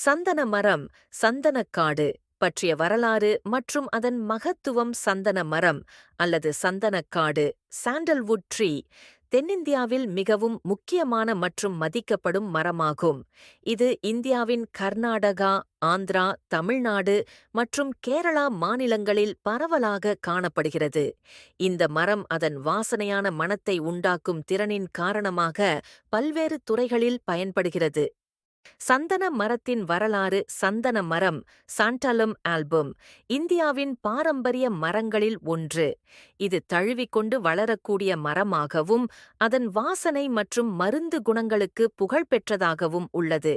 சந்தன மரம், சந்தனக்காடு பற்றிய வரலாறு மற்றும் அதன் மகத்துவம். சந்தன மரம் அல்லது சந்தனக்காடு சாண்டல்வுட் ட்ரீ தென்னிந்தியாவில் மிகவும் முக்கியமான மற்றும் மதிக்கப்படும் மரமாகும். இது இந்தியாவின் கர்நாடகா, ஆந்திரா, தமிழ்நாடு மற்றும் கேரளா மாநிலங்களில் பரவலாக காணப்படுகிறது. இந்த மரம் அதன் வாசனையான மணத்தை உண்டாக்கும் திறனின் காரணமாக பல்வேறு துறைகளில் பயன்படுகிறது. சந்தன மரத்தின் வரலாறு. சந்தன மரம் சாண்டலம் ஆல்பம் இந்தியாவின் பாரம்பரிய மரங்களில் ஒன்று. இது தழுவிக்கொண்டு வளரக்கூடிய மரமாகவும் அதன் வாசனை மற்றும் மருந்து குணங்களுக்கு புகழ்பெற்றதாகவும் உள்ளது.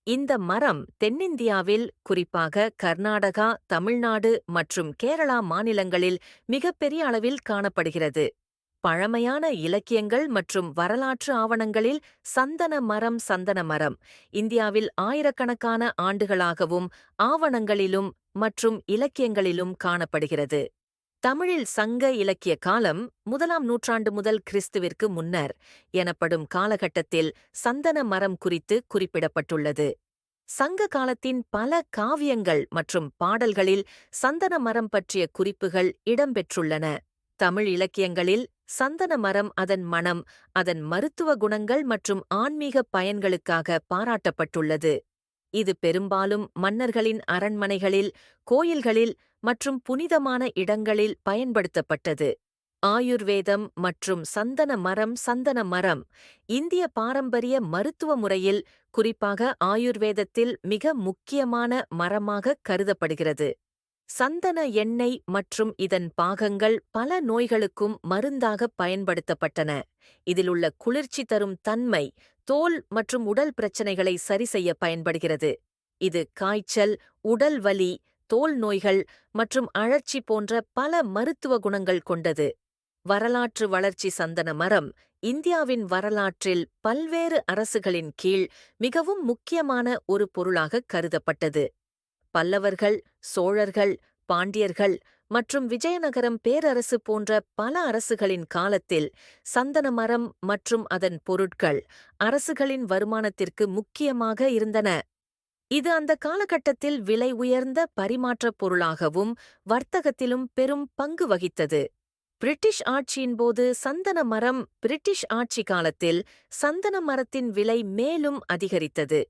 இந்த மரம் தென்னிந்தியாவில், குறிப்பாக கர்நாடகா, தமிழ்நாடு மற்றும் கேரளா மாநிலங்களில் மிகப்பெரிய அளவில் காணப்படுகிறது. பழமையான இலக்கியங்கள் மற்றும் வரலாற்று ஆவணங்களில் சந்தன மரம் சந்தன மரம் இந்தியாவில் ஆயிரக்கணக்கான ஆண்டுகளாகவும் ஆவணங்களிலும் மற்றும் இலக்கியங்களிலும் காணப்படுகிறது. தமிழில் சங்க இலக்கிய காலம் 1ஆம் நூற்றாண்டு முதல் கிறிஸ்துவிற்கு முன்னர் எனப்படும் காலகட்டத்தில் சந்தன மரம் குறித்து குறிப்பிடப்பட்டுள்ளது. சங்க காலத்தின் பல காவியங்கள் மற்றும் பாடல்களில் சந்தன மரம் பற்றிய குறிப்புகள் இடம்பெற்றுள்ளன. தமிழ் இலக்கியங்களில் சந்தன மரம் அதன் மணம், அதன் மருத்துவ குணங்கள் மற்றும் ஆன்மீக பயன்களுக்காக பாராட்டப்பட்டுள்ளது. இது பெரும்பாலும் மன்னர்களின் அரண்மனைகளில், கோயில்களில் மற்றும் புனிதமான இடங்களில் பயன்படுத்தப்பட்டது. ஆயுர்வேதம் மற்றும் சந்தன மரம். சந்தன மரம் இந்திய பாரம்பரிய மருத்துவ முறையில், குறிப்பாக ஆயுர்வேதத்தில் மிக முக்கியமான மரமாக கருதப்படுகிறது. சந்தன எண்ணெய் மற்றும் இதன் பாகங்கள் பல நோய்களுக்கும் மருந்தாக பயன்படுத்தப்பட்டன. இதிலுள்ள குளிர்ச்சி தரும் தன்மை தோல் மற்றும் உடல் பிரச்சனைகளை சரிசெய்ய பயன்படுகிறது. இது காய்ச்சல், உடல் வலி, தோல் நோய்கள் மற்றும் அழற்சி போன்ற பல மருத்துவ குணங்கள் கொண்டது. வரலாற்று வளர்ச்சி. சந்தன மரம் இந்தியாவின் வரலாற்றில் பல்வேறு அரசுகளின் கீழ் மிகவும் முக்கியமான ஒரு பொருளாக கருதப்பட்டது. பல்லவர்கள், சோழர்கள், பாண்டியர்கள் மற்றும் விஜயநகரம் பேரரசு போன்ற பல அரசுகளின் காலத்தில் சந்தன மரம் மற்றும் அதன் பொருட்கள் அரசுகளின் வருமானத்திற்கு முக்கியமாக இருந்தன. இது அந்த காலகட்டத்தில் விலை உயர்ந்த பரிமாற்றப் பொருளாகவும் வர்த்தகத்திலும் பெரும் பங்கு வகித்தது. பிரிட்டிஷ் ஆட்சியின் போது சந்தன மரம். பிரிட்டிஷ் ஆட்சி காலத்தில் சந்தன மரத்தின் விலை மேலும் அதிகரித்தது.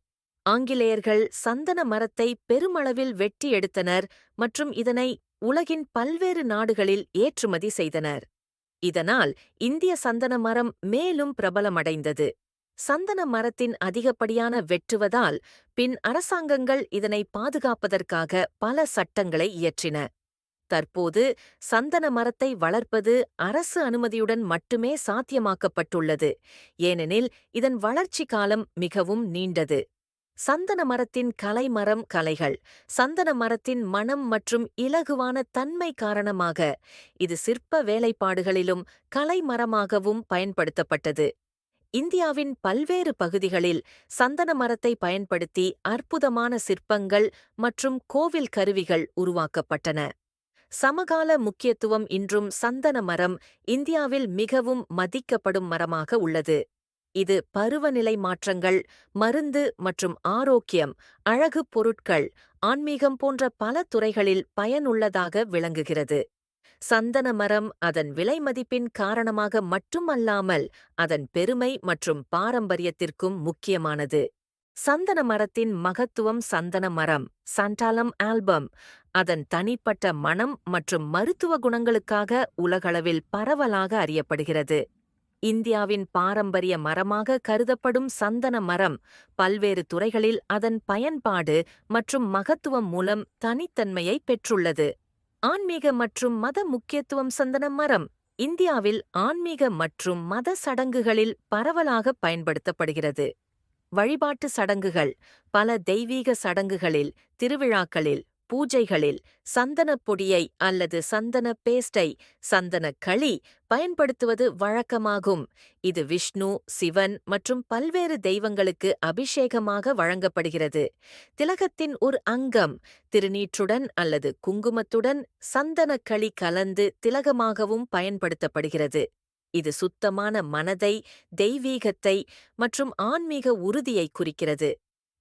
ஆங்கிலேயர்கள் சந்தன மரத்தை பெருமளவில் வெட்டி எடுத்தனர் மற்றும் இதனை உலகின் பல்வேறு நாடுகளில் ஏற்றுமதி செய்தனர். இதனால் இந்திய சந்தன மரம் மேலும் பிரபலமடைந்தது. சந்தன மரத்தின் அதிகப்படியான வெட்டுவதால் பின் அரசாங்கங்கள் இதனை பாதுகாப்பதற்காக பல சட்டங்களை இயற்றின. தற்போது சந்தன மரத்தை வளர்ப்பது அரசு அனுமதியுடன் மட்டுமே சாத்தியமாக்கப்பட்டுள்ளது, ஏனெனில் இதன் வளர்ச்சி காலம் மிகவும் நீண்டது. சந்தன மரத்தின் கலைமரம். கலைகள். சந்தன மரத்தின் மணம் மற்றும் இலகுவான தன்மை காரணமாக இது சிற்ப வேலைப்பாடுகளிலும் கலைமரமாகவும் பயன்படுத்தப்பட்டது. இந்தியாவின் பல்வேறு பகுதிகளில் சந்தன மரத்தை பயன்படுத்தி அற்புதமான சிற்பங்கள் மற்றும் கோவில் கருவிகள் உருவாக்கப்பட்டன. சமகால முக்கியத்துவம். இன்றும் சந்தன மரம் இந்தியாவில் மிகவும் மதிக்கப்படும் மரமாக உள்ளது. இது பருவநிலை மாற்றங்கள், மருந்து மற்றும் ஆரோக்கியம், அழகு பொருட்கள், ஆன்மீகம் போன்ற பல துறைகளில் பயனுள்ளதாக விளங்குகிறது. சந்தன மரம் அதன் விலை மதிப்பின் காரணமாக மட்டுமல்லாமல் அதன் பெருமை மற்றும் பாரம்பரியத்திற்கும் முக்கியமானது. சந்தன மரத்தின் மகத்துவம். சந்தன மரம் சாண்டலம் ஆல்பம் அதன் தனிப்பட்ட மணம் மற்றும் மருத்துவ குணங்களுக்காக உலகளவில் பரவலாக அறியப்படுகிறது. இந்தியாவின் பாரம்பரிய மரமாக கருதப்படும் சந்தன மரம் பல்வேறு துறைகளில் அதன் பயன்பாடு மற்றும் மகத்துவம் மூலம் தனித்தன்மையை பெற்றுள்ளது. ஆன்மீக மற்றும் மத முக்கியத்துவம். சந்தன மரம் இந்தியாவில் ஆன்மீக மற்றும் மத சடங்குகளில் பரவலாக பயன்படுத்தப்படுகிறது. வழிபாட்டு சடங்குகள். பல தெய்வீக சடங்குகளில், திருவிழாக்களில், பூஜைகளில் சந்தனப் பொடியை அல்லது சந்தன பேஸ்டை, சந்தன களி பயன்படுத்துவது வழக்கமாகும். இது விஷ்ணு, சிவன் மற்றும் பல்வேறு தெய்வங்களுக்கு அபிஷேகமாக வழங்கப்படுகிறது. திலகத்தின் ஒரு அங்கம். திருநீற்றுடன் அல்லது குங்குமத்துடன் சந்தன களி கலந்து திலகமாகவும் பயன்படுத்தப்படுகிறது. இது சுத்தமான மனதை, தெய்வீகத்தை மற்றும் ஆன்மீக உறுதியை குறிக்கிறது.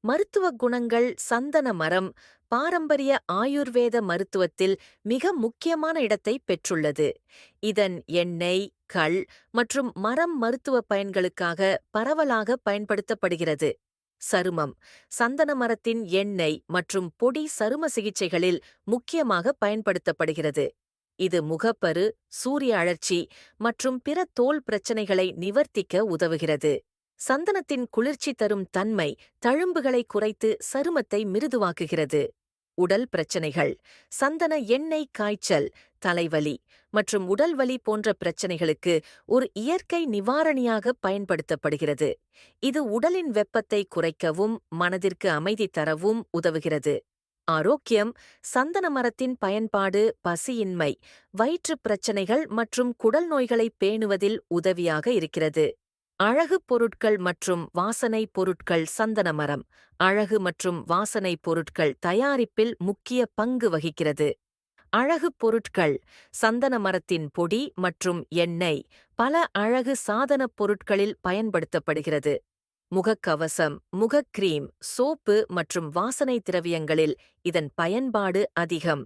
மருத்துவ குணங்கள் சந்தன மரம் பாரம்பரிய ஆயுர்வேத மருத்துவத்தில் மிக முக்கியமான இடத்தை பெற்றுள்ளது. இதன் எண்ணெய், கள் மற்றும் மரம் மருத்துவ பயன்களுக்காக பரவலாக பயன்படுத்தப்படுகிறது. சருமம் சந்தன மரத்தின் எண்ணெய் மற்றும் பொடி சரும சிகிச்சைகளில் முக்கியமாக பயன்படுத்தப்படுகிறது. இது முகப்பரு, சூரிய அழற்சி மற்றும் பிற தோல் பிரச்சனைகளை நிவர்த்திக்க உதவுகிறது. சந்தனத்தின் குளிர்ச்சி தரும் தன்மை தழும்புகளை குறைத்து சருமத்தை மிருதுவாக்குகிறது. உடல் பிரச்சனைகள் சந்தன எண்ணெய் காய்ச்சல், தலைவலி மற்றும் உடல்வலி போன்ற பிரச்சனைகளுக்கு ஒரு இயற்கை நிவாரணியாக பயன்படுத்தப்படுகிறது. இது உடலின் வெப்பத்தை குறைக்கவும் மனதிற்கு அமைதி தரவும் உதவுகிறது. ஆரோக்கியம் சந்தன மரத்தின் பயன்பாடு பசியின்மை, வயிற்றுப் பிரச்சனைகள் மற்றும் குடல் நோய்களை பேணுவதில் உதவியாக இருக்கிறது. அழகு பொருட்கள் மற்றும் வாசனை பொருட்கள் சந்தன மரம் அழகு மற்றும் வாசனை பொருட்கள் தயாரிப்பில் முக்கிய பங்கு வகிக்கிறது. அழகு பொருட்கள் சந்தன மரத்தின் பொடி மற்றும் எண்ணெய் பல அழகு சாதனப் பொருட்களில் பயன்படுத்தப்படுகிறது. முகக்கவசம், முகக்கிரீம், சோப்பு மற்றும் வாசனை திரவியங்களில் இதன் பயன்பாடு அதிகம்.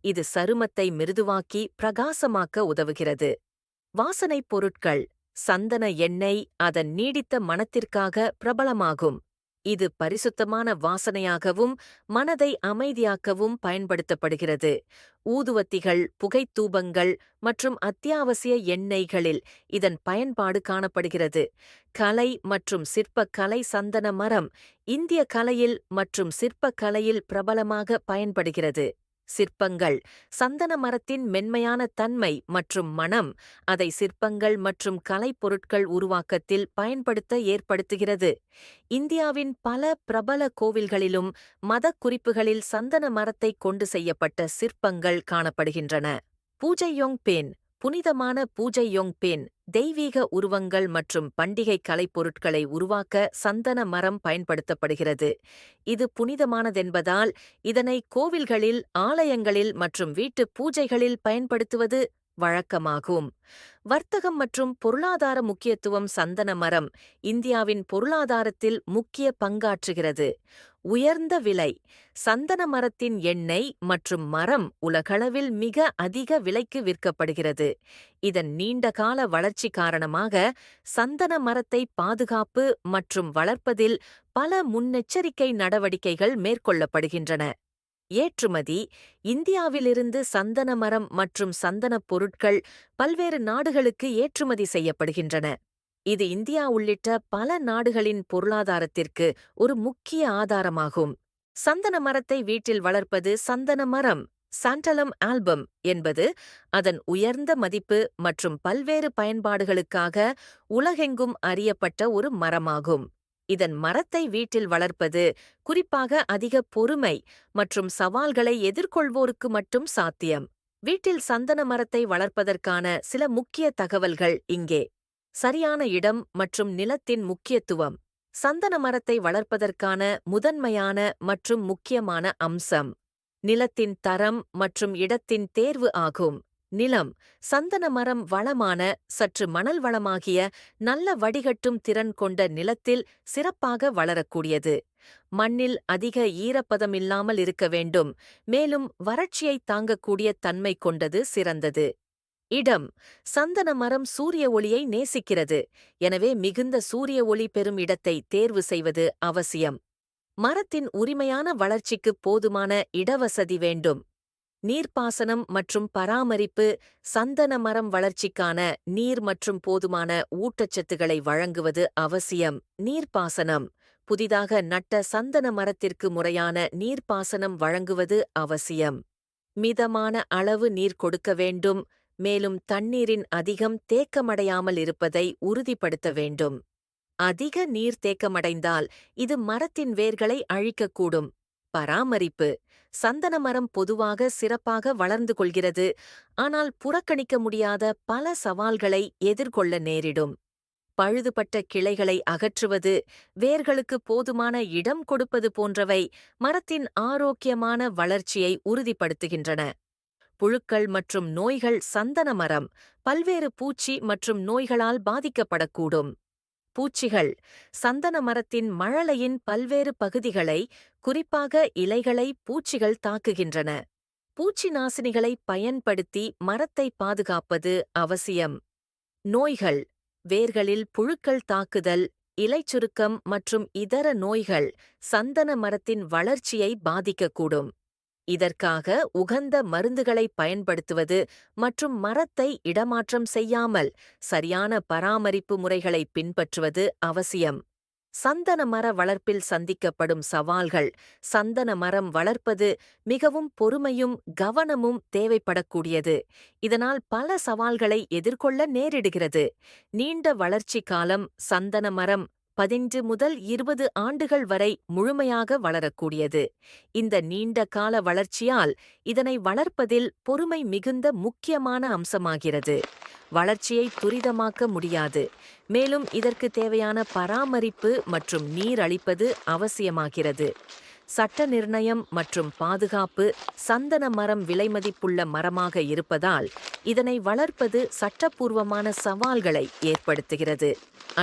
இது சருமத்தை மிருதுவாக்கி பிரகாசமாக்க உதவுகிறது. வாசனைப் பொருட்கள் சந்தன எண்ணெய் அதன் நீடித்த மணத்திற்காக பிரபலமாகும். இது பரிசுத்தமான வாசனையாகவும் மனதை அமைதியாக்கவும் பயன்படுத்தப்படுகிறது. ஊதுவத்திகள், புகைத்தூபங்கள் மற்றும் அத்தியாவசிய எண்ணெய்களில் இதன் பயன்பாடு காணப்படுகிறது. கலை மற்றும் சிற்பக் கலை சந்தன மரம் இந்திய கலையில் மற்றும் சிற்பக் கலையில் பிரபலமாக பயன்படுகிறது. சிற்பங்கள் சந்தன மரத்தின் மென்மையான தன்மை மற்றும் மணம் அதை சிற்பங்கள் மற்றும் கலைப்பொருட்கள் உருவாக்கத்தில் பயன்படுத்த ஏற்படுத்துகிறது. இந்தியாவின் பல பிரபல கோவில்களிலும் மதக் குறிப்புகளில் சந்தன மரத்தை கொண்டு செய்யப்பட்ட சிற்பங்கள் காணப்படுகின்றன. பூஜையோங் பென் புனிதமான பூஜையோங் பென் தெய்வீக உருவங்கள் மற்றும் பண்டிகை கலைப்பொருட்களை உருவாக்க சந்தன மரம் பயன்படுத்தப்படுகிறது. இது புனிதமானதென்பதால் இதனை கோவில்களில், ஆலயங்களில் மற்றும் வீட்டு பூஜைகளில் பயன்படுத்துவது வழக்கமாகும். வர்த்தகம் மற்றும் பொருளாதார முக்கியத்துவம் சந்தன மரம் இந்தியாவின் பொருளாதாரத்தில் முக்கிய பங்காற்றுகிறது. உயர்ந்த விலை சந்தன மரத்தின் எண்ணெய் மற்றும் மரம் உலகளவில் மிக அதிக விலைக்கு விற்கப்படுகிறது. இதன் நீண்டகால வளர்ச்சி காரணமாக சந்தன மரத்தை பாதுகாப்பு மற்றும் வளர்ப்பதில் பல முன்னெச்சரிக்கை நடவடிக்கைகள் மேற்கொள்ளப்படுகின்றன. ஏற்றுமதி இந்தியாவிலிருந்து சந்தன மரம் மற்றும் சந்தனப் பொருட்கள் பல்வேறு நாடுகளுக்கு ஏற்றுமதி செய்யப்படுகின்றன. இது இந்தியா உள்ளிட்ட பல நாடுகளின் பொருளாதாரத்திற்கு ஒரு முக்கிய ஆதாரமாகும். சந்தன மரத்தை வீட்டில் வளர்ப்பது சந்தன மரம் சாண்டலம் ஆல்பம் என்பது அதன் உயர்ந்த மதிப்பு மற்றும் பல்வேறு பயன்பாடுகளுக்காக உலகெங்கும் அறியப்பட்ட ஒரு மரமாகும். இதன் மரத்தை வீட்டில் வளர்ப்பது குறிப்பாக அதிக பொறுமை மற்றும் சவால்களை எதிர்கொள்வோருக்கு மட்டும் சாத்தியம். வீட்டில் சந்தன மரத்தை வளர்ப்பதற்கான சில முக்கிய தகவல்கள் இங்கே. சரியான இடம் மற்றும் நிலத்தின் முக்கியத்துவம் சந்தன மரத்தை வளர்ப்பதற்கான முதன்மையான மற்றும் முக்கியமான அம்சம் நிலத்தின் தரம் மற்றும் இடத்தின் தேர்வு ஆகும். நிலம் சந்தன மரம் வளமான, சற்று மணல் வளமாகிய நல்ல வடிகட்டும் திறன் கொண்ட நிலத்தில் சிறப்பாக வளரக்கூடியது. மண்ணில் அதிக ஈரப்பதமில்லாமல் இருக்க வேண்டும், மேலும் வறட்சியை தாங்கக்கூடிய தன்மை கொண்டது சிறந்தது. இடம் சந்தன மரம் சூரிய ஒளியை நேசிக்கிறது, எனவே மிகுந்த சூரிய ஒளி பெறும் இடத்தை தேர்வு செய்வது அவசியம். மரத்தின் உரிமையான வளர்ச்சிக்கு போதுமான இடவசதி வேண்டும். நீர்ப்பாசனம் மற்றும் பராமரிப்பு சந்தன மரம் வளர்ச்சிக்கான நீர் மற்றும் போதுமான ஊட்டச்சத்துக்களை வழங்குவது அவசியம். நீர்ப்பாசனம் புதிதாக நட்ட சந்தன மரத்திற்கு முறையான நீர்ப்பாசனம் வழங்குவது அவசியம். மிதமான அளவு நீர் கொடுக்க வேண்டும், மேலும் தண்ணீரின் அதிகம் தேக்கமடையாமல் இருப்பதை உறுதிப்படுத்த வேண்டும். அதிக நீர் தேக்கமடைந்தால் இது மரத்தின் வேர்களை அழிக்கக்கூடும். பராமரிப்பு சந்தன மரம் பொதுவாக சிறப்பாக வளர்ந்து கொள்கிறது, ஆனால் புறக்கணிக்க முடியாத பல சவால்களை எதிர்கொள்ள நேரிடும். பழுதுபட்ட கிளைகளை அகற்றுவது, வேர்களுக்கு போதுமான இடம் கொடுப்பது போன்றவை மரத்தின் ஆரோக்கியமான வளர்ச்சியை உறுதிப்படுத்துகின்றன. புழுக்கள் மற்றும் நோய்கள் சந்தன மரம் பல்வேறு பூச்சி மற்றும் நோய்களால் பாதிக்கப்படக்கூடும். பூச்சிகள் சந்தன மரத்தின் மழலையின் பல்வேறு பகுதிகளை, குறிப்பாக இலைகளை பூச்சிகள் தாக்குகின்றன. பூச்சி நாசினிகளை பயன்படுத்தி மரத்தை பாதுகாப்பது அவசியம். நோய்கள், வேர்களில் புழுக்கள் தாக்குதல், இலைச்சுருக்கம் மற்றும் இதர நோய்கள் சந்தன மரத்தின் வளர்ச்சியை பாதிக்கக்கூடும். இதற்காக உகந்த மருந்துகளை பயன்படுத்துவது மற்றும் மரத்தை இடமாற்றம் செய்யாமல் சரியான பராமரிப்பு முறைகளை பின்பற்றுவது அவசியம். சந்தன மர வளர்ப்பில் சந்திக்கப்படும் சவால்கள். சந்தன மரம் வளர்ப்பது மிகவும் பொறுமையும் கவனமும் தேவைப்படக்கூடியது. இதனால் பல சவால்களை எதிர்கொள்ள நேரிடுகிறது. நீண்ட வளர்ச்சி காலம். சந்தன மரம் 15 முதல் 20 ஆண்டுகள் வரை முழுமையாக வளரக்கூடியது. இந்த நீண்ட கால வளர்ச்சியால் இதனை வளர்ப்பதில் பொறுமை மிகுந்த முக்கியமான அம்சமாகிறது. வளர்ச்சியை துரிதமாக்க முடியாது, மேலும் இதற்கு தேவையான பராமரிப்பு மற்றும் நீர் அளிப்பது அவசியமாகிறது. சட்ட நிர்ணயம் மற்றும் பாதுகாப்பு. சந்தன மரம் விலைமதிப்புள்ள மரமாக இருப்பதால் இதனை வளர்ப்பது சட்டப்பூர்வமான சவால்களை ஏற்படுத்துகிறது.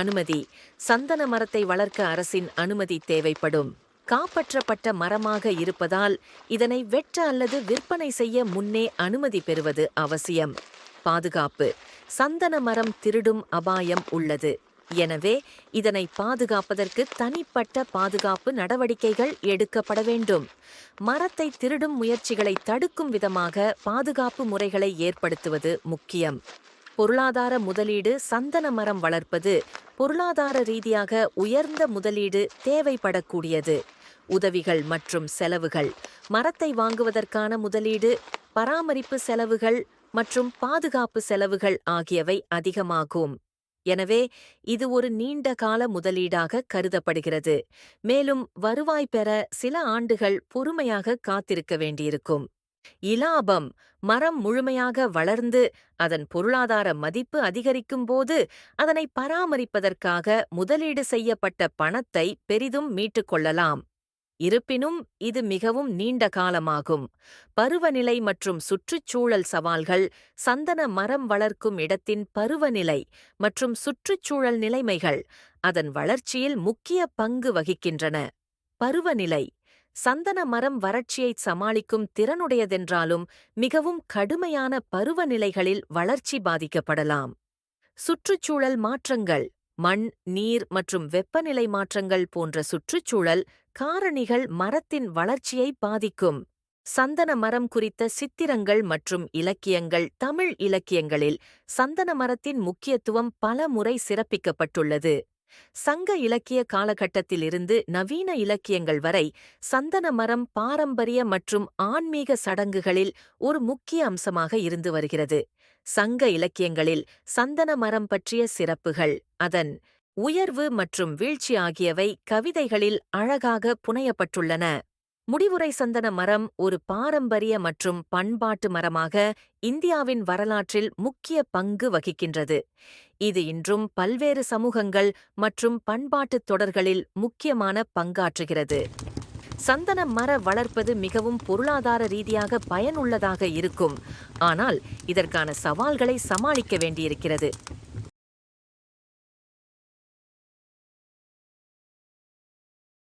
அனுமதி. சந்தன மரத்தை வளர்க்க அரசின் அனுமதி தேவைப்படும். காப்பற்றப்பட்ட மரமாக இருப்பதால் இதனை வெட்ட அல்லது விற்பனை செய்ய முன்னே அனுமதி பெறுவது அவசியம். பாதுகாப்பு. சந்தன மரம் திருடும் அபாயம் உள்ளது. எனவே இதனை பாதுகாப்பதற்கு தனிப்பட்ட பாதுகாப்பு நடவடிக்கைகள் எடுக்கப்பட வேண்டும். மரத்தை திருடும் முயற்சிகளை தடுக்கும் விதமாக பாதுகாப்பு முறைகளை ஏற்படுத்துவது முக்கியம். பொருளாதார முதலீடு. சந்தன மரம் வளர்ப்பது பொருளாதார ரீதியாக உயர்ந்த முதலீடு தேவைப்படக்கூடியது. உதவிகள் மற்றும் செலவுகள். மரத்தை வாங்குவதற்கான முதலீடு, பராமரிப்பு செலவுகள் மற்றும் பாதுகாப்பு செலவுகள் ஆகியவை அதிகமாகும். எனவே இது ஒரு நீண்ட கால முதலீடாக கருதப்படுகிறது. மேலும் வருவாய் பெற சில ஆண்டுகள் பொறுமையாக காத்திருக்க வேண்டியிருக்கும். இலாபம். மரம் முழுமையாக வளர்ந்து அதன் பொருளாதார மதிப்பு அதிகரிக்கும் போது அதனை பராமரிப்பதற்காக முதலீடு செய்யப்பட்ட பணத்தை பெரிதும் மீட்டுக்கொள்ளலாம். இருப்பினும் இது மிகவும் நீண்ட காலமாகும். பருவநிலை மற்றும் சுற்றுச்சூழல் சவால்கள். சந்தன மரம் வளர்க்கும் இடத்தின் பருவநிலை மற்றும் சுற்றுச்சூழல் நிலைமைகள் அதன் வளர்ச்சியில் முக்கிய பங்கு வகிக்கின்றன. பருவநிலை. சந்தன மரம் வறட்சியை சமாளிக்கும் திறனுடையதென்றாலும் மிகவும் கடுமையான பருவநிலைகளில் வளர்ச்சி பாதிக்கப்படலாம். சுற்றுச்சூழல் மாற்றங்கள். மண், நீர் மற்றும் வெப்பநிலை மாற்றங்கள் போன்ற சுற்றுச்சூழல் காரணிகள் மரத்தின் வளர்ச்சியை பாதிக்கும். சந்தன மரம் குறித்த சித்திரங்கள் மற்றும் இலக்கியங்கள். தமிழ் இலக்கியங்களில் சந்தன மரத்தின் முக்கியத்துவம் பல முறை சிறப்பிக்கப்பட்டுள்ளது. சங்க இலக்கிய காலகட்டத்திலிருந்து நவீன இலக்கியங்கள் வரை சந்தன மரம் பாரம்பரிய மற்றும் ஆன்மீக சடங்குகளில் ஒரு முக்கிய அம்சமாக இருந்து வருகிறது. சங்க இலக்கியங்களில் சந்தன மரம் பற்றிய சிறப்புகள், அதன் உயர்வு மற்றும் வீழ்ச்சி ஆகியவை கவிதைகளில் அழகாக புனையப்பட்டுள்ளன. முடிவுரை. சந்தன மரம் ஒரு பாரம்பரிய மற்றும் பண்பாட்டு மரமாக இந்தியாவின் வரலாற்றில் முக்கிய பங்கு வகிக்கின்றது. இது இன்றும் பல்வேறு சமூகங்கள் மற்றும் பண்பாட்டுத் தொடர்களில் முக்கியமான பங்காற்றுகிறது. சந்தன மர வளர்ப்பது மிகவும் பொருளாதார ரீதியாக பயனுள்ளதாக இருக்கும், ஆனால் இதற்கான சவால்களை சமாளிக்க வேண்டியிருக்கிறது.